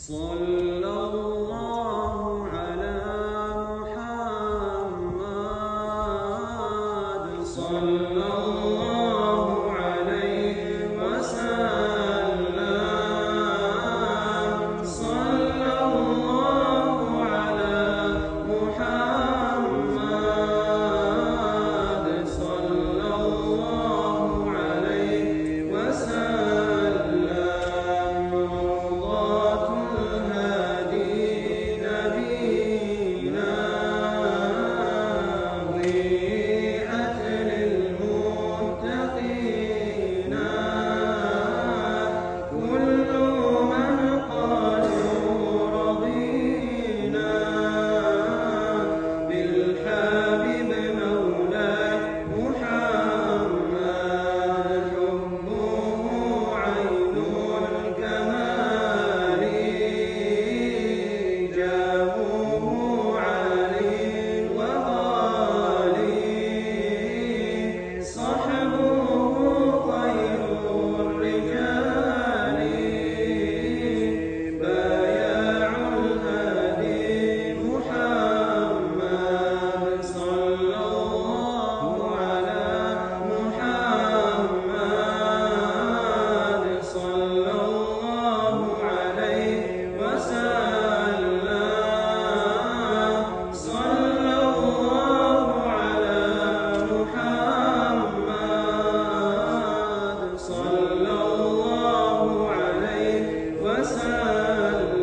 صلى الله على محمد صلى الله عليه وسلم صلى الله على محمد صلى الله عليه وسلم مرضاة الهادي نبينا ويئة للمتقين كل من قالوا رضينا بالحبيب مولاي محمد حبه عين الكمال جابه علي وغالي صحبه خير الرجال بايع الهادي محمد صلى الله على محمد صلى الله عليه وسلم صلى الله على محمد صلى الله عليه وسلم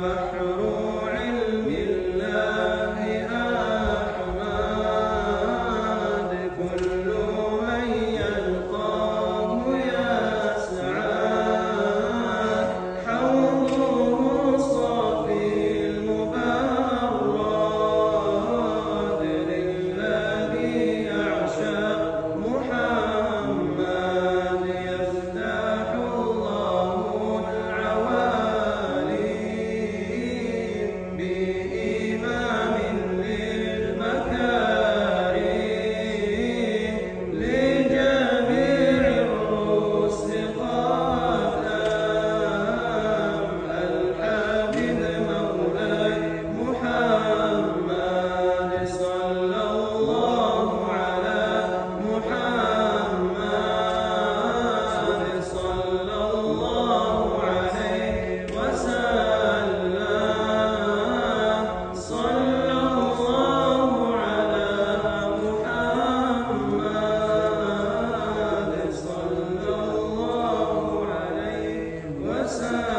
بحر علم الله أحمد كل من يلقاه يسعد حوضه صافي المبرد للذي يعشق محمد يفتح الله العوالي بإمام للمكارم لجميع الرسل قدم الحبيب مولاي محمد صلى الله على محمد صلى الله عليه وسلم صلى الله على محمد صلى الله عليه وسلم